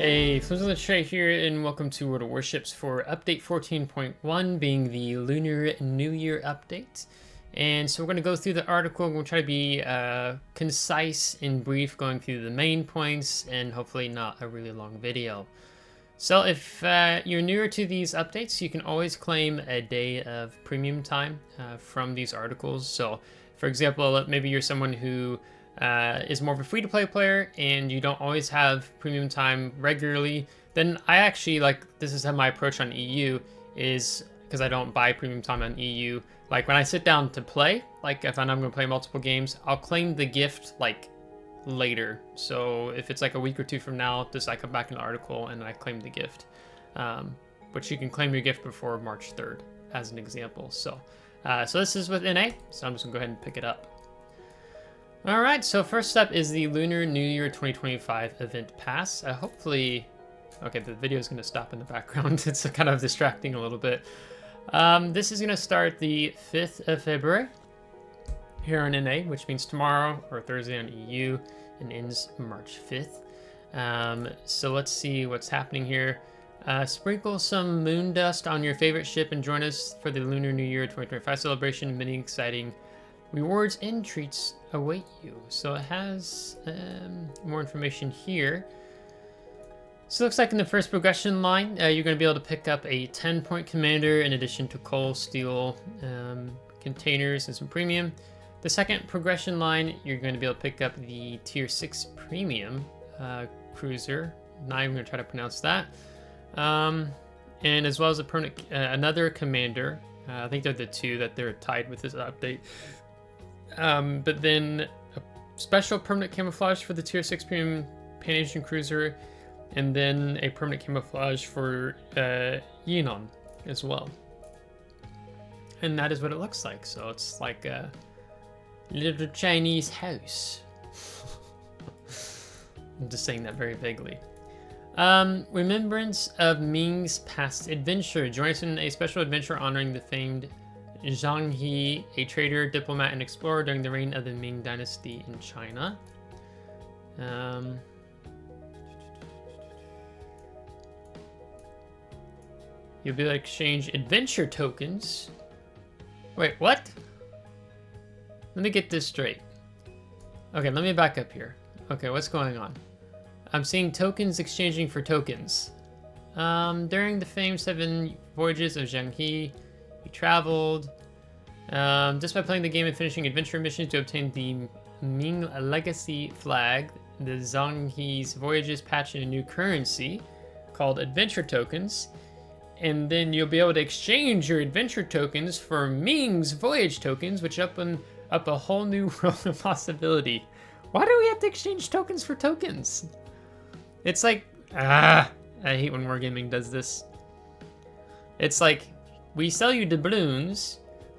Hey, FlimsyLunchTray here, and welcome to World of Warships for update 14.1, being the Lunar New Year update. And so we're going to go through the article. We'll try to be concise and brief, going through the main points, and hopefully not a really long video. So if you're newer to these updates, you can always claim a day of premium time from these articles. So, for example, maybe you're someone who is more of a free-to-play player and you don't always have premium time regularly, then I actually, this is how my approach on EU is, because I don't buy premium time on EU. Like, when I sit down to play, like if I'm going to play multiple games, I'll claim the gift later. So if it's like a week or two from now, I come back in the article and I claim the gift. But you can claim your gift before March 3rd, as an example. So this is with NA, so I'm just gonna go ahead and pick it up. All right, so first up is the Lunar New Year 2025 event pass. Hopefully, okay, the video is gonna stop in the background. It's kind of distracting a little bit. This is gonna start the 5th of February here on NA, which means tomorrow or Thursday on EU, and ends March 5th. So let's see what's happening here. Sprinkle some moon dust on your favorite ship and join us for the Lunar New Year 2025 celebration. Many exciting rewards and treats await you. So it has more information here. So it looks like in the first progression line, you're going to be able to pick up a 10-point commander in addition to coal, steel, containers, and some premium. The second progression line, you're going to be able to pick up the tier 6 premium cruiser. Not even going to try to pronounce that. And as well as a permanent, another commander. I think they're the two that they're tied with this update. But then a special permanent camouflage for the tier 6 premium Pan-Asian cruiser, and then a permanent camouflage for Lian as well. And that is what it looks like. So it's like a little Chinese house. I'm just saying that very vaguely. Remembrance of Ming's past adventure. Join us in a special adventure honoring the famed Zhang He, a trader, diplomat, and explorer during the reign of the Ming Dynasty in China. You'll be able to exchange adventure tokens. Wait, what? Let me get this straight. Okay, let me back up here. Okay, what's going on? I'm seeing tokens exchanging for tokens. During the famed 7 voyages of Zhang He, he traveled just by playing the game and finishing adventure missions to obtain the Ming Legacy flag. The Zhang He's voyages patch in a new currency called adventure tokens, and then you'll be able to exchange your adventure tokens for Ming's voyage tokens, which open up a whole new world of possibility. Why do we have to exchange tokens for tokens? It's like, I hate when Wargaming does this. It's like, we sell you doubloons,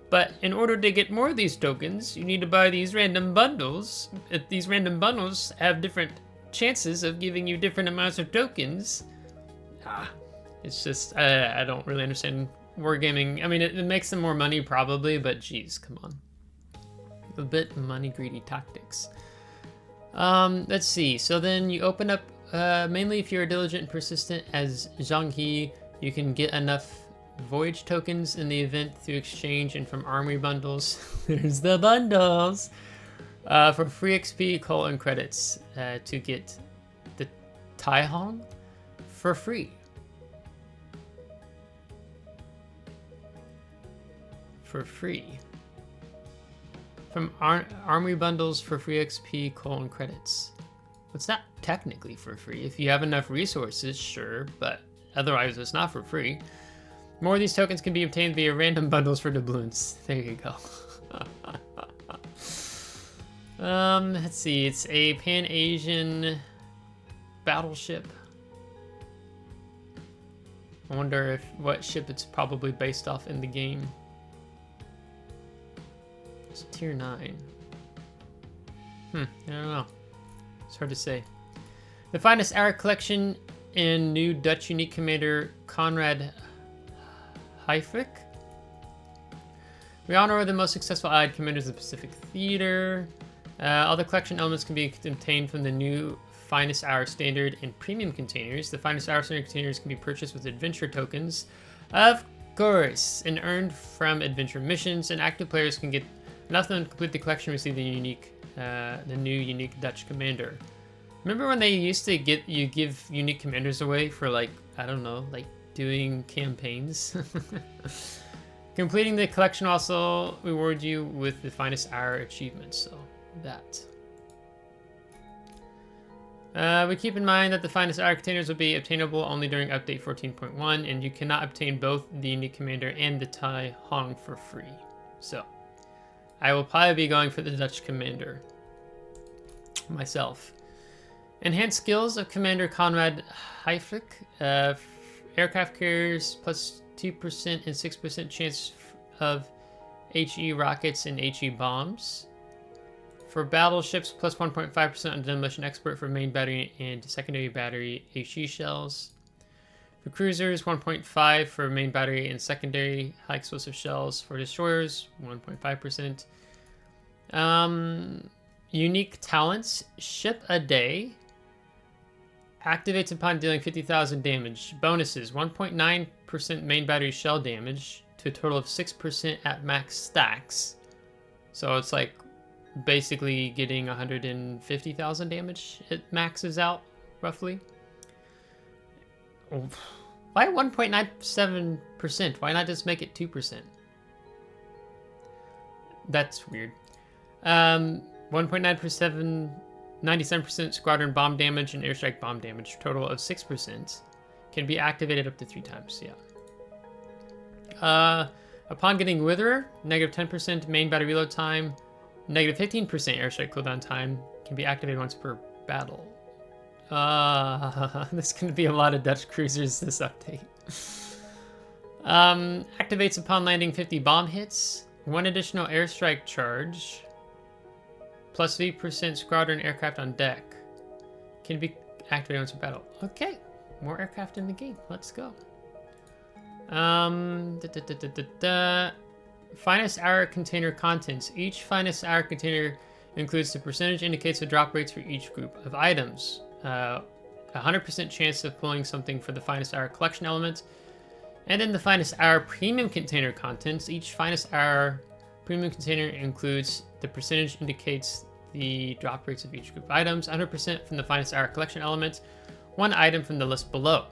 but in order to get more of these tokens, you need to buy these random bundles. These random bundles have different chances of giving you different amounts of tokens. It's just, I don't really understand Wargaming. I mean, it makes them more money probably, but geez, come on. A bit money greedy tactics. Let's see, so then you open up, mainly if you're diligent and persistent as Zhang He, you can get enough voyage tokens in the event through exchange and from Armory bundles. There's the bundles! For free XP, coal, and credits to get the Tai Hong for free. For free. From Armory bundles for free XP, coal, and credits. It's not technically for free. If you have enough resources, sure, but otherwise it's not for free. More of these tokens can be obtained via random bundles for doubloons. There you go. Let's see. It's a Pan-Asian battleship. I wonder what ship it's probably based off in the game. It's tier 9. I don't know. It's hard to say. The finest our collection in new Dutch unique commander Conrad Heifrick. We honor the most successful allied commanders of the Pacific Theater. All the collection elements can be obtained from the new Finest Hour Standard and Premium containers. The Finest Hour Standard containers can be purchased with adventure tokens, of course, and earned from adventure missions. And active players can get enough of them to complete the collection and receive the new unique Dutch commander. Remember when they used to give unique commanders away for, like, I don't know, like doing campaigns? Completing the collection also reward you with the Finest Hour achievements, so that. We keep in mind that the Finest Hour containers will be obtainable only during update 14.1, and you cannot obtain both the unique commander and the Tai Hong for free. So, I will probably be going for the Dutch commander myself. Enhanced skills of Commander Conrad Heifrick. Aircraft carriers plus 2% and 6% chance of HE rockets and HE bombs. For battleships, plus 1.5% on demolition expert for main battery and secondary battery HE shells. For cruisers, 1.5 for main battery and secondary high explosive shells. For destroyers, 1.5%. Unique talents, ship a day. Activates upon dealing 50,000 damage. Bonuses, 1.9% main battery shell damage to a total of 6% at max stacks. So it's like basically getting 150,000 damage. It maxes out, roughly. Why 1.97%? Why not just make it 2%? That's weird. 1.9%, 97% squadron bomb damage and airstrike bomb damage, total of 6%. Can be activated up to 3 times, yeah. Upon getting Witherer, negative 10% main battery reload time, negative 15% airstrike cooldown time, can be activated once per battle. There's going to be a lot of Dutch cruisers this update. Activates upon landing 50 bomb hits, 1 additional airstrike charge, plus 3% squadron aircraft on deck. Can be activated once per battle. Okay, more aircraft in the game. Let's go. Finest Hour container contents. Each Finest Hour container includes the percentage indicates the drop rates for each group of items. 100% chance of pulling something for the Finest Hour collection element. And then the Finest Hour premium container contents. Each Finest Hour premium container includes the percentage indicates the drop rates of each group of items. 100% from the Finest Hour collection element. 1 item from the list below.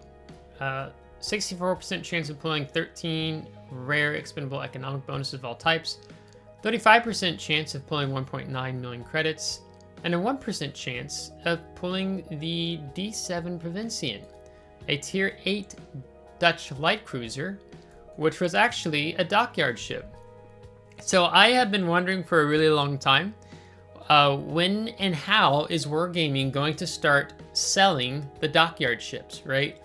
64% chance of pulling 13 rare expendable economic bonuses of all types. 35% chance of pulling 1.9 million credits. And a 1% chance of pulling the D7 Provincian, a tier 8 Dutch light cruiser, which was actually a Dockyard ship. So I have been wondering for a really long time, when and how is Wargaming going to start selling the Dockyard ships, right?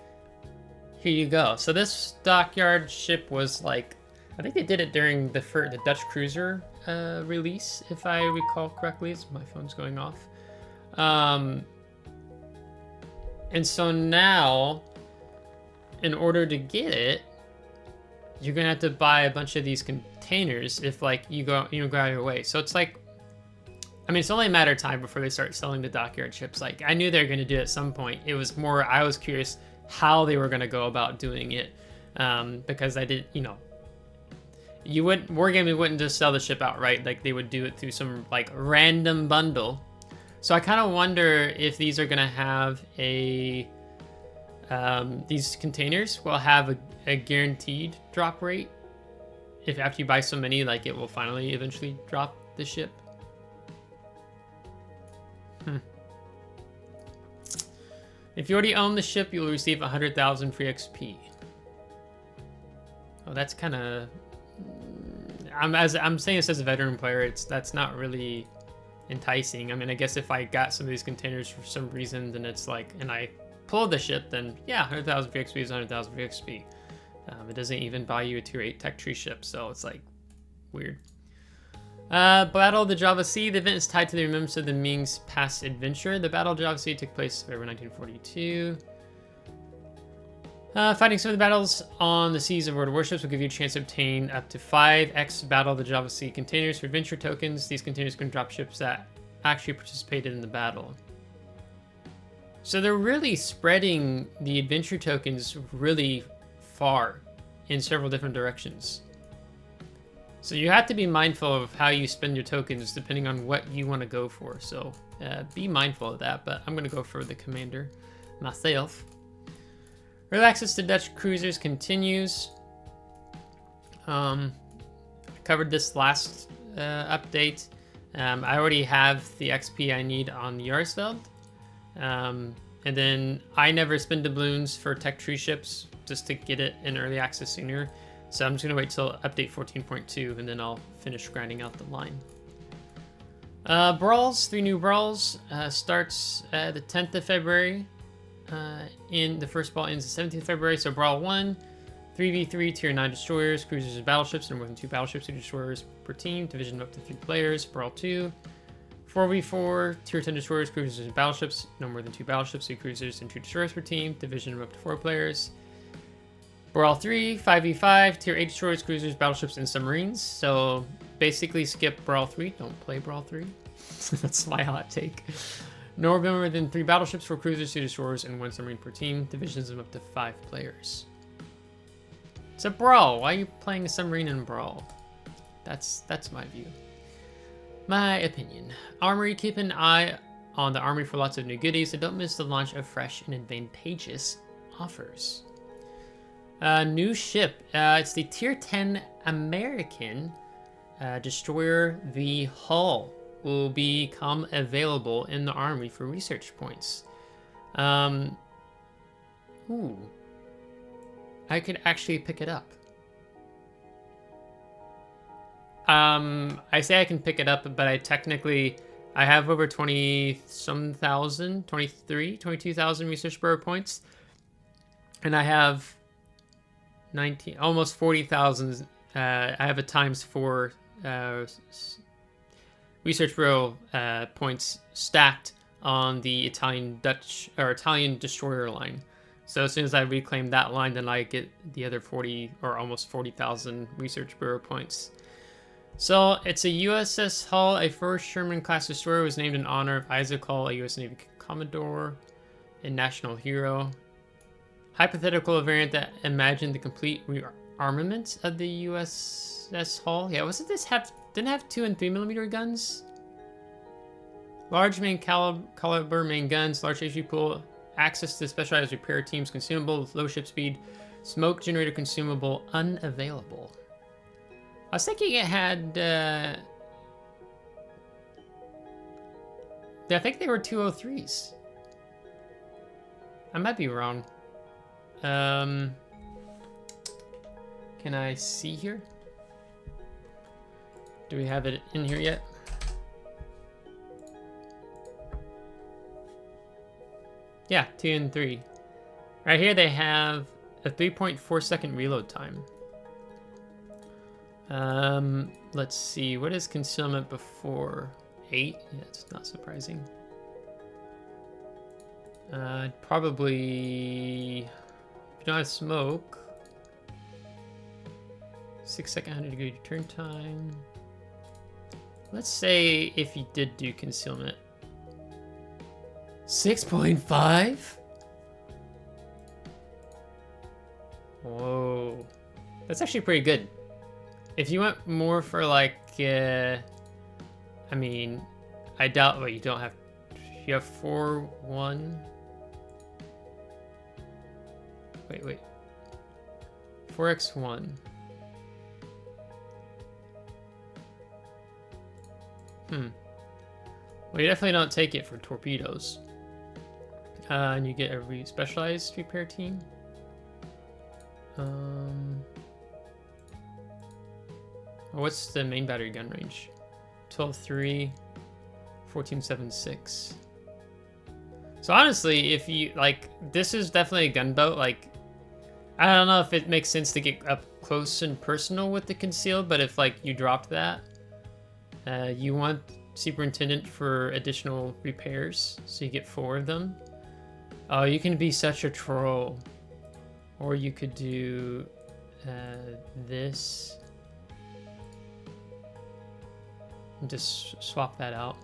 Here you go. So this Dockyard ship was like, I think they did it during the Dutch cruiser release, if I recall correctly. My phone's going off. And so now, in order to get it, you're gonna have to buy a bunch of these containers if like you go out of your way. So it's like, I mean, it's only a matter of time before they start selling the Dockyard ships. Like, I knew they were gonna do it at some point. It was more, I was curious how they were gonna go about doing it, because I did, Wargaming wouldn't just sell the ship outright. Like, they would do it through some like random bundle. So I kind of wonder if these are gonna have a these containers will have a guaranteed drop rate. If after you buy so many, like, it will finally eventually drop the ship. If you already own the ship, you'll receive 100,000 free XP. Oh, that's kind of... I'm saying this as a veteran player, that's not really enticing. I mean, I guess if I got some of these containers for some reason, then it's like, and I pulled the ship, then yeah, 100,000 free XP is 100,000 free XP. It doesn't even buy you a tier 8 tech tree ship, so it's like weird. Battle of the Java Sea. The event is tied to the remembrance of the Ming's past adventure. The Battle of Java Sea took place February 1942. Fighting some of the battles on the seas of World of Warships will give you a chance to obtain up to 5x Battle of the Java Sea containers for adventure tokens. These containers can drop ships that actually participated in the battle. So they're really spreading the adventure tokens really far in several different directions. So you have to be mindful of how you spend your tokens depending on what you want to go for. So be mindful of that, but I'm going to go for the commander myself. Early access to Dutch cruisers continues. Covered this last update. I already have the XP I need on Yarsfeld. And then I never spend doubloons for tech tree ships just to get it in early access sooner. So I'm just going to wait till update 14.2 and then I'll finish grinding out the line. Brawls, 3 new Brawls. Starts the 10th of February. In the first brawl ends the 17th of February. So Brawl 1, 3v3 tier 9 destroyers, cruisers, and battleships. No more than 2 battleships or destroyers per team. Division of up to 3 players. Brawl 2, 4v4 tier 10 destroyers, cruisers, and battleships. No more than 2 battleships, 2 cruisers, and 2 destroyers per team. Division of up to 4 players. Brawl 3, 5v5 tier 8 destroyers, cruisers, battleships, and submarines. So basically skip Brawl 3. Don't play Brawl 3. That's my hot take. No more than 3 battleships, 4 cruisers, 2 destroyers, and 1 submarine per team. Divisions of up to 5 players. It's a Brawl. Why are you playing a submarine in Brawl? That's my view. My opinion. Armory, keep an eye on the Armory for lots of new goodies, and don't miss the launch of fresh and advantageous offers. New ship. It's the tier 10 American destroyer, the Hull, will become available in the Armory for research points. Ooh. I could actually pick it up. I say I can pick it up, but I have over 22,000 research bureau points. And I have 19, almost 40,000. I have a ×4 research bureau points stacked on the Italian destroyer line. So as soon as I reclaim that line, then I get the other 40 or almost 40,000 research bureau points. So it's a USS Hull, a first Sherman class destroyer, was named in honor of Isaac Hull, a U.S. Navy Commodore and national hero. Hypothetical variant that imagined the complete rearmament of the USS Hull. Yeah, didn't it have 2 and 3 millimeter guns? Large main caliber main guns, large HP pool, access to specialized repair teams, consumable, low ship speed, smoke generator consumable, unavailable. I was thinking it had, I think they were 203s. I might be wrong. Can I see here? Do we have it in here yet? Yeah, 2 and 3. Right here they have a 3.4 second reload time. Let's see, what is concealment before 8? Yeah, it's not surprising. Probably, if you don't have smoke, 6 second 100 degree turn time. Let's say if you did do concealment, 6.5? Whoa, that's actually pretty good. If you went more for like, I mean, I doubt, well, you don't have, you have 4-1. Wait. 4x1. Well, you definitely don't take it for torpedoes. And you get a specialized repair team. What's the main battery gun range? 12.3, 14.76. So honestly, if you, like, this is definitely a gunboat. Like, I don't know if it makes sense to get up close and personal with the concealed, but if, like, you dropped that, you want Superintendent for additional repairs, so you get 4 of them. Oh, you can be such a troll. Or you could do this. And just swap that out.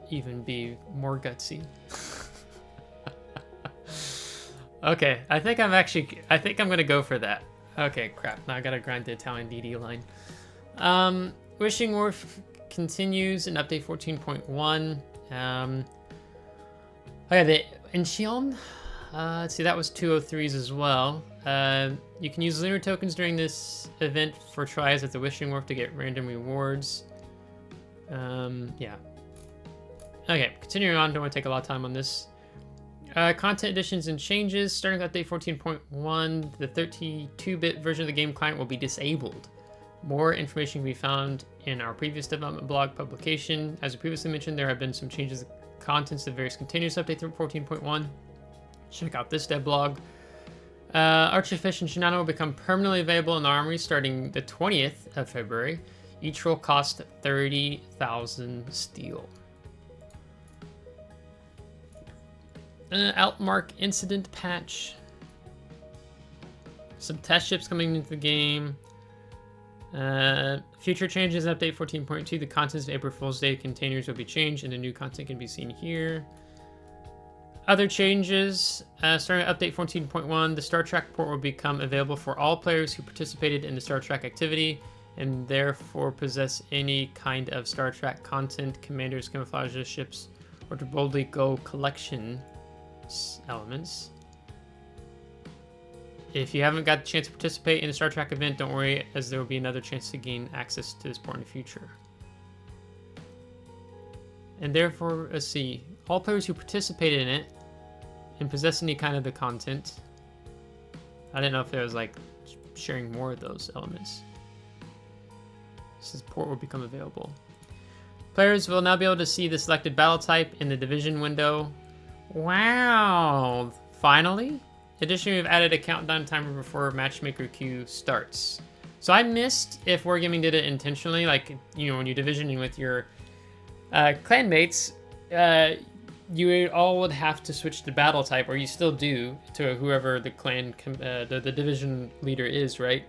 even be more gutsy. Okay, I think I'm gonna go for that. Okay, crap. Now I gotta grind the Italian DD line. Wishing War continues in update 14.1. Okay, the Incheon. Let's see, that was 203s as well. You can use Lunar tokens during this event for tries at the Wishing Wharf to get random rewards. Yeah. Okay, continuing on, don't want to take a lot of time on this. Content additions and changes. Starting with update 14.1, the 32-bit version of the game client will be disabled. More information can be found in our previous development blog publication. As we previously mentioned, there have been some changes to contents of various continuous updates through 14.1. Check out this dev blog. Archfish and Shinano will become permanently available in the Armory starting the 20th of February. Each will cost 30,000 steel. Outmark incident patch. Some test ships coming into the game. Future changes, update 14.2. The contents of April Fool's Day containers will be changed and the new content can be seen here. Other changes, starting at update 14.1, the Star Trek port will become available for all players who participated in the Star Trek activity and therefore possess any kind of Star Trek content, commanders, camouflage ships, or to boldly go collection elements. If you haven't got the chance to participate in the Star Trek event, don't worry, as there will be another chance to gain access to this port in the future. And therefore, let's see, all players who participated in it and possess any kind of the content. I didn't know if there was like sharing more of those elements. This port will become available. Players will now be able to see the selected battle type in the division window. Wow! Finally? Additionally, we've added a countdown timer before matchmaker queue starts. So I missed if Wargaming did it intentionally, like, you know, when you're divisioning with your clanmates, you all would have to switch to battle type, or you still do, to whoever the clan, the division leader is, right?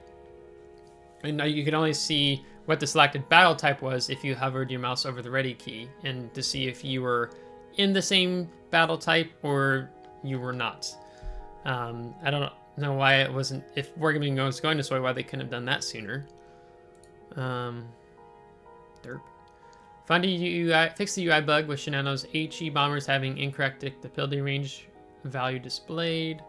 And you could only see what the selected battle type was if you hovered your mouse over the ready key, and to see if you were in the same battle type or you were not. I don't know why it wasn't, if Wargaming was going this way, why they couldn't have done that sooner. Derp. Find a UI, fix the UI bug with Shinano's HE bombers having incorrect depthability range value displayed.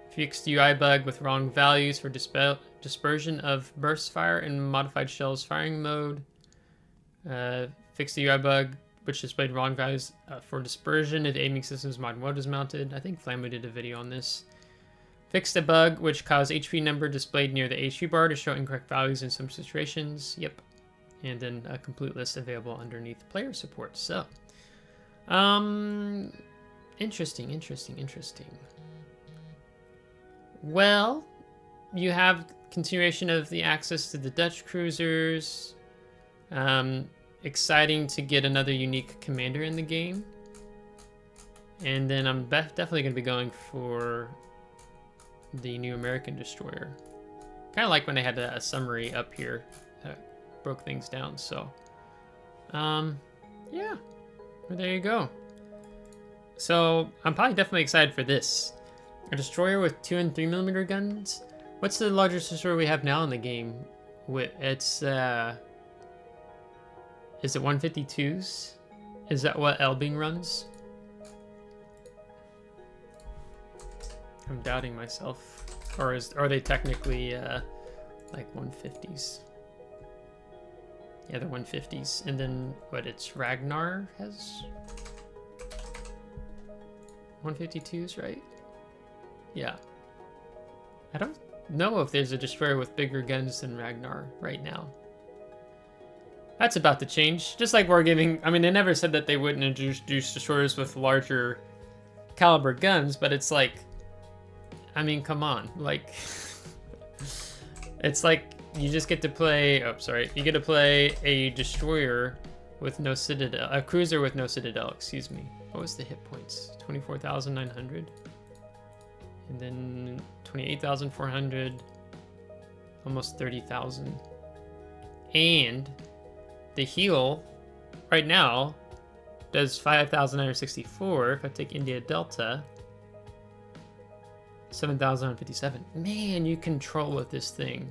Fix the UI bug with wrong values for dispersion of burst fire in modified shells firing mode. Fix the UI bug which displayed wrong values for dispersion if aiming systems mod mode is mounted. I think Flammo did a video on this. Fixed a bug which caused HP number displayed near the HP bar to show incorrect values in some situations. Yep. And then a complete list available underneath player support. So, interesting. Well, you have continuation of the access to the Dutch cruisers. Exciting to get another unique commander in the game. And then I'm definitely going to be going for the new American destroyer. Kind of like when they had a summary up here that broke things down. So, yeah, well, there you go. So I'm probably definitely excited for this. A destroyer with 2 and 3mm guns. What's the largest destroyer we have now in the game? It's is it 152s? Is that what Elbing runs? I'm doubting myself. Or are they technically like 150s? Yeah, they're 150s. And then what? It's Ragnar has 152s, right? Yeah. I don't know if there's a destroyer with bigger guns than Ragnar right now. That's about to change. Just like Wargaming, I mean, they never said that they wouldn't introduce destroyers with larger caliber guns, but it's like, I mean, come on. Like, it's like you just get to play, oh, sorry. You get to play a destroyer with no citadel, a cruiser with no citadel, excuse me. What was the hit points? 24,900. And then 28,400. Almost 30,000. And the heal right now does 5,964. If I take India Delta, 7,057. Man, you control with this thing.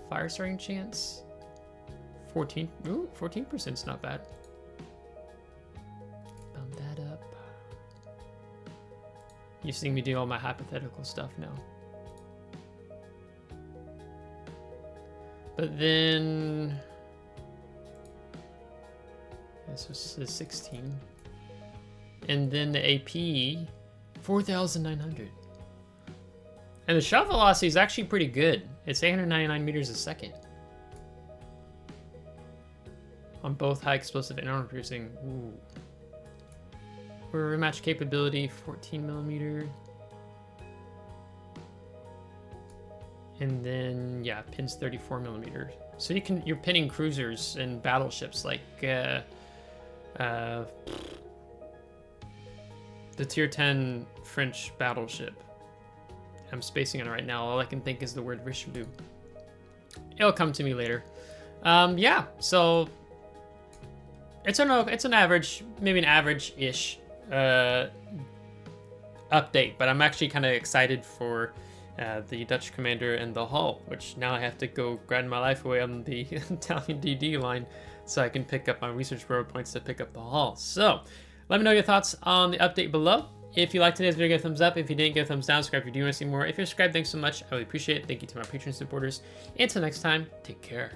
Fire starting chance, 14. Ooh, 14% is not bad. Bump that up. You're seeing me do all my hypothetical stuff now. But then this was 16. And then the AP, 4,900. And the shot velocity is actually pretty good. It's 899 meters a second. On both high explosive and armor piercing. Ooh. For rematch capability, 14 millimeter. And then, yeah, pins 34 millimeters. So you're pinning cruisers and battleships like the tier 10 French battleship. I'm spacing on it right now. All I can think is the word Richelieu. It'll come to me later. Yeah, so it's an average, maybe an average-ish update, but I'm actually kind of excited for the Dutch commander and the Hull, which now I have to go grind my life away on the Italian DD line so I can pick up my research bureau points to pick up the Hull. So let me know your thoughts on the update below. If you liked today's video, give a thumbs up. If you didn't, give a thumbs down. Subscribe if you do want to see more. If you're subscribed, thanks so much. I really appreciate it. Thank you to my Patreon supporters. Until next time, take care.